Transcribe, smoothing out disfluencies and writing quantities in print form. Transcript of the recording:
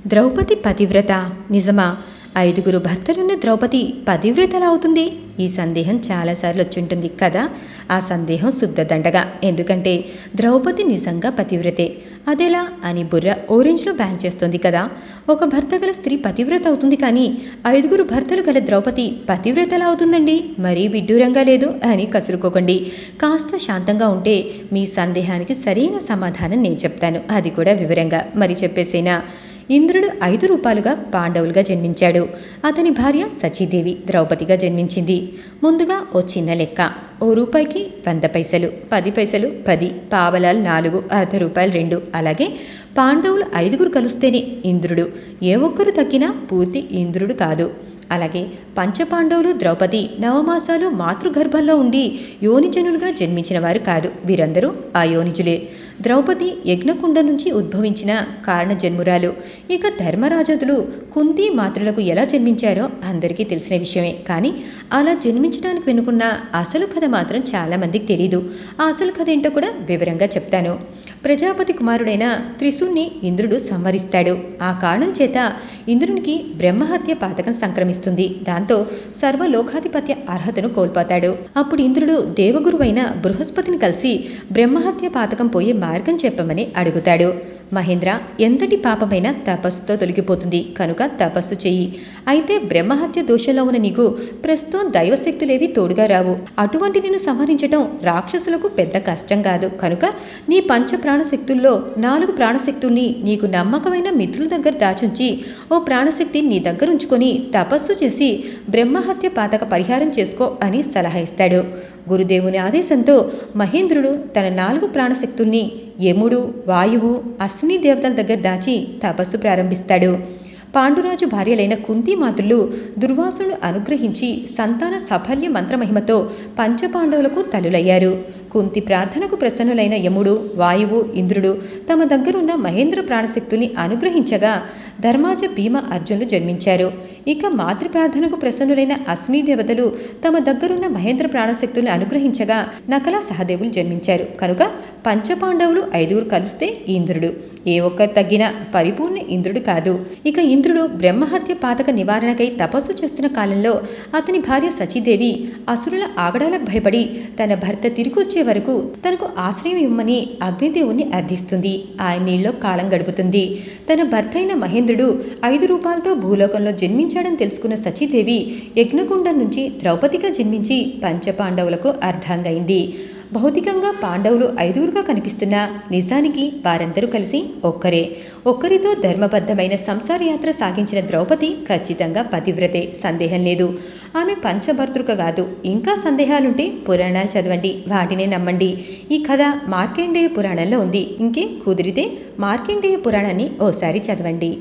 ద్రౌపది పతివ్రత నిజమా? 5గురు భర్తలున్న ద్రౌపది పతివ్రత ఎలా అవుతుంది? ఈ సందేహం చాలాసార్లు వచ్చింటుంది కదా. ఆ సందేహం శుద్ధ దండగా. ఎందుకంటే ద్రౌపది నిజంగా పతివ్రతే. అదెలా అని బుర్ర ఓరెంజ్లో బ్యాన్ చేస్తుంది కదా. ఒక భర్త గల స్త్రీ పతివ్రత అవుతుంది, కానీ 5గురు భర్తలు గల ద్రౌపది పతివ్రత ఎలా అవుతుందండి? మరీ విడ్డూరంగా లేదు అని కసురుకోకండి. కాస్త శాంతంగా ఉంటే మీ సందేహానికి సరైన సమాధానం నేను చెప్తాను, అది కూడా వివరంగా. మరి చెప్పేసేనా? ఇంద్రుడు 5 రూపాలుగా పాండవులుగా జన్మించాడు. అతని భార్య సచీదేవి ద్రౌపదిగా జన్మించింది. ముందుగా ఓ చిన్న లెక్క. ఓ రూపాయికి 100 పైసలు, 10 పైసలు 10, పావలాలు 4, అర్ధ రూపాయలు 2. అలాగే పాండవులు 5గురు కలిస్తేనే ఇంద్రుడు. ఏ ఒక్కరు తగ్గినా పూర్తి ఇంద్రుడు కాదు. అలాగే పంచపాండవులు ద్రౌపది నవమాసాలు మాతృగర్భంలో ఉండి యోనిజనులుగా జన్మించిన వారు కాదు. వీరందరూ ఆ యోనిజులే. ద్రౌపది యజ్ఞకుండం నుంచి ఉద్భవించిన కారణ జన్మురాలు. ఇక ధర్మరాజులు కుంతి మాతృలకు ఎలా జన్మించారో అందరికీ తెలిసిన విషయమే. కానీ అలా జన్మించడానికి వెనుకున్న అసలు కథ మాత్రం చాలామందికి తెలీదు. ఆ అసలు కథ ఏంటో కూడా వివరంగా చెప్తాను. ప్రజాపతి కుమారుడైన త్రిశూల్ని ఇంద్రుడు సంహరిస్తాడు. ఆ కారణం చేత ఇంద్రునికి బ్రహ్మహత్య పాతకం సంక్రమిస్తుంది. దాంతో సర్వలోకాధిపత్య అర్హతను కోల్పోతాడు. అప్పుడు ఇంద్రుడు దేవగురువైన బృహస్పతిని కలిసి బ్రహ్మహత్య పాతకం పోయే మార్గం చెప్పమని అడుగుతాడు. మహేంద్ర, ఎంతటి పాపమైనా తపస్సుతో తొలగిపోతుంది కనుక తపస్సు చెయ్యి. అయితే బ్రహ్మహత్య దోషంలో ఉన్న నీకు ప్రస్తుతం దైవశక్తులేవి తోడుగా రావు. అటువంటి నిన్ను సంహరించటం రాక్షసులకు పెద్ద కష్టం కాదు. కనుక నీ పంచ ప్రాణశక్తుల్లో 4 ప్రాణశక్తుల్ని నీకు నమ్మకమైన మిత్రుల దగ్గర దాచుంచి ఓ ప్రాణశక్తి నీ దగ్గర ఉంచుకొని తపస్సు చేసి బ్రహ్మహత్య పాతక పరిహారం చేసుకో అని సలహా ఇస్తాడు. గురుదేవుని ఆదేశంతో మహేంద్రుడు తన 4 ప్రాణశక్తుల్ని యముడు, వాయువు, అశ్విని దేవతల దగ్గర దాచి తపస్సు ప్రారంభిస్తాడు. పాండురాజు భార్యలైన కుంతి మాతృలు దుర్వాసును అనుగ్రహించి సంతాన సఫల్య మంత్రమహిమతో పంచపాండవులకు తల్లులయ్యారు. కుంతి ప్రార్థనకు ప్రసన్నులైన యముడు, వాయువు, ఇంద్రుడు తమ దగ్గరున్న మహేంద్ర ప్రాణశక్తుల్ని అనుగ్రహించగా ధర్మాజ, భీమ, అర్జునులు జన్మించారు. ఇక మాతృ ప్రార్థనకు ప్రసన్నులైన అశ్విని దేవతలు తమ దగ్గరున్న మహేంద్ర ప్రాణశక్తుల్ని అనుగ్రహించగా నకల సహదేవులు జన్మించారు. కనుక పంచపాండవులు 5గురు కలిస్తే ఇంద్రుడు. ఏ ఒక్కరు తగ్గినా పరిపూర్ణ ఇంద్రుడు కాదు. ఇక ఇంద్రుడు బ్రహ్మహత్య పాతక నివారణకై తపస్సు చేస్తున్న కాలంలో అతని భార్య సచీదేవి అసురుల ఆగడాలకు భయపడి తన భర్త తిరిగొచ్చే వరకు తనకు ఆశ్రయం ఇవ్వమని అగ్నిదేవుణ్ణి అర్థిస్తుంది. ఆయన నీళ్ళలో కాలం గడుపుతుంది. తన భర్త అయిన మహేంద్రుడు 5 రూపాలతో భూలోకంలో జన్మించాడని తెలుసుకున్న సచీదేవి యజ్ఞకుండం నుంచి ద్రౌపదిగా జన్మించి పంచపాండవులకు అర్ధాంగైంది. భౌతికంగా పాండవులు 5గురుగా కనిపిస్తున్నా నిజానికి వారందరూ కలిసి ఒక్కరే. ఒక్కరితో ధర్మబద్ధమైన సంసార యాత్ర సాగించిన ద్రౌపది ఖచ్చితంగా పతివ్రతే, సందేహం లేదు. ఆమె పంచభర్తృక కాదు. ఇంకా సందేహాలుంటే పురాణాలు చదవండి, వాటినే నమ్మండి. ఈ కథ మార్కండేయ పురాణంలో ఉంది. ఇంకేం కుదిరితే మార్కండేయ పురాణాన్ని ఓసారి చదవండి.